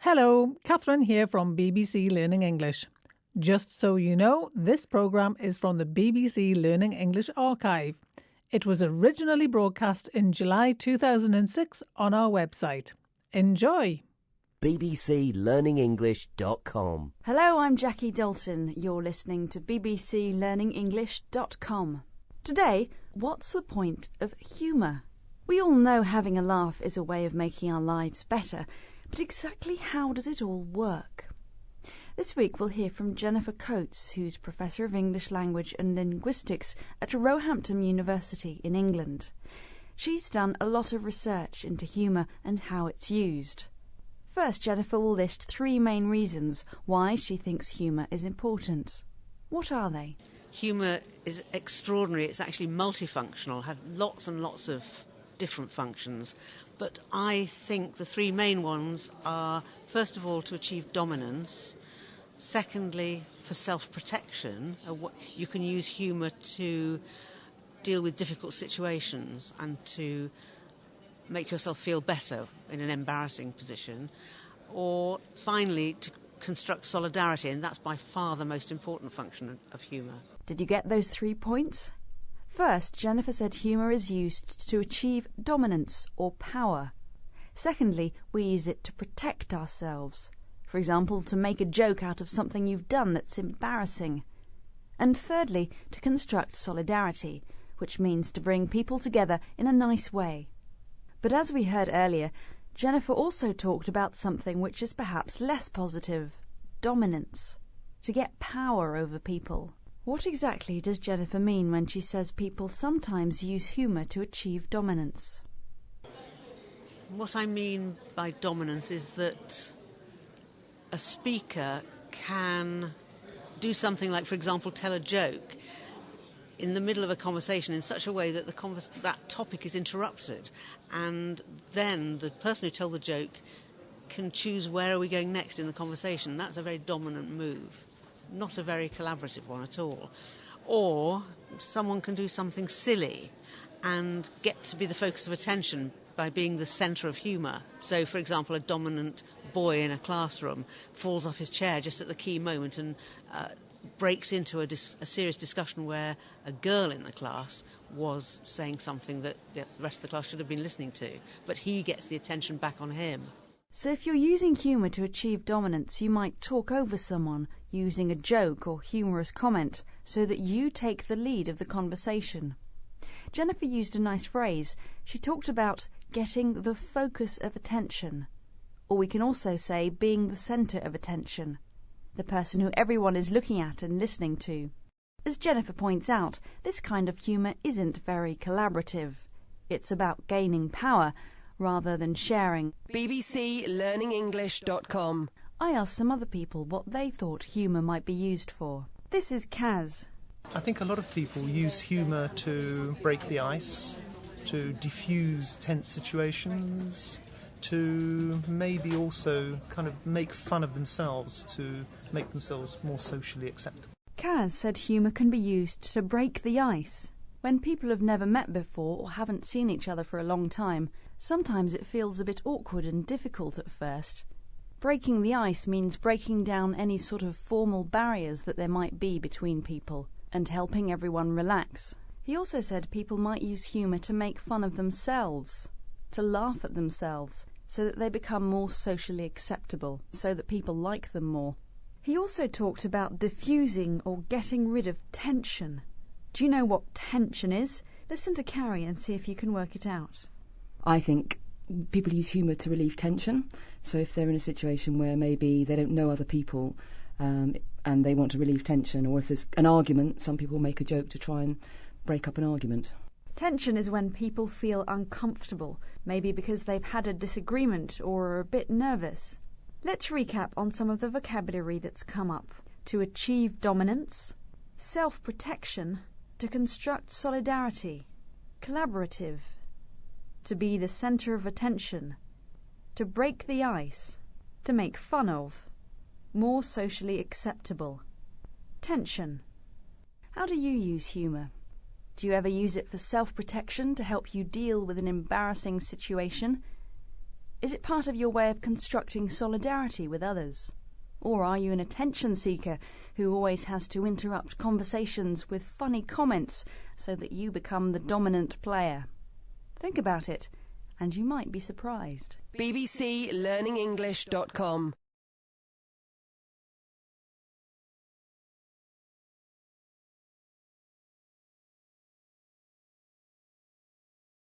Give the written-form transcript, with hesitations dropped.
Hello, Catherine here from BBC Learning English. Just so you know, this programme is from the BBC Learning English archive. It was originally broadcast in July 2006 on our website. Enjoy! bbclearningenglish.com. Hello, I'm Jackie Dalton. You're listening to bbclearningenglish.com. Today, what's the point of humour? We all know having a laugh is a way of making our lives better, but exactly how does it all work? This week we'll hear from Jennifer Coates, who's Professor of English Language and Linguistics at Roehampton University in England. She's done a lot of research into humour and how it's used. First, Jennifer will list 3 main reasons why she thinks humour is important. What are they? Humour is extraordinary. It's actually multifunctional, has lots and lots of different functions. But I think the 3 main ones are, first of all, to achieve dominance. Secondly, for self-protection. You can use humour to deal with difficult situations and to make yourself feel better in an embarrassing position. Or finally, to construct solidarity, and that's by far the most important function of humour. Did you get those 3 points? First, Jennifer said humour is used to achieve dominance or power. Secondly, we use it to protect ourselves. For example, to make a joke out of something you've done that's embarrassing. And thirdly, to construct solidarity, which means to bring people together in a nice way. But as we heard earlier, Jennifer also talked about something which is perhaps less positive: dominance. To get power over people. What exactly does Jennifer mean when she says people sometimes use humour to achieve dominance? What I mean by dominance is that a speaker can do something like, for example, tell a joke in the middle of a conversation in such a way that that topic is interrupted, and then the person who told the joke can choose where are we going next in the conversation. That's a very dominant move, not a very collaborative one at all. Or someone can do something silly and get to be the focus of attention by being the centre of humour. So, for example, a dominant boy in a classroom falls off his chair just at the key moment and breaks into a serious discussion where a girl in the class was saying something that the rest of the class should have been listening to, but he gets the attention back on him. So if you're using humour to achieve dominance, you might talk over someone using a joke or humorous comment so that you take the lead of the conversation. Jennifer used a nice phrase. She talked about getting the focus of attention. Or we can also say being the centre of attention, the person who everyone is looking at and listening to. As Jennifer points out, this kind of humour isn't very collaborative. It's about gaining power rather than sharing. bbclearningenglish.com. I asked some other people what they thought humour might be used for. This is Kaz. I think a lot of people use humour to break the ice, to diffuse tense situations, to maybe also kind of make fun of themselves, to make themselves more socially acceptable. Kaz said humour can be used to break the ice. When people have never met before or haven't seen each other for a long time, sometimes it feels a bit awkward and difficult at first. Breaking the ice means breaking down any sort of formal barriers that there might be between people and helping everyone relax. He also said people might use humour to make fun of themselves, to laugh at themselves, so that they become more socially acceptable, so that people like them more. He also talked about diffusing or getting rid of tension. Do you know what tension is? Listen to Carrie and see if you can work it out. I think people use humour to relieve tension. So if they're in a situation where maybe they don't know other people and they want to relieve tension, or if there's an argument, some people make a joke to try and break up an argument. Tension is when people feel uncomfortable, maybe because they've had a disagreement or are a bit nervous. Let's recap on some of the vocabulary that's come up. To achieve dominance, self-protection, to construct solidarity, collaborative, to be the centre of attention, to break the ice, to make fun of, more socially acceptable. Tension. How do you use humour? Do you ever use it for self-protection to help you deal with an embarrassing situation? Is it part of your way of constructing solidarity with others? Or are you an attention seeker who always has to interrupt conversations with funny comments so that you become the dominant player? Think about it, and you might be surprised. bbclearningenglish.com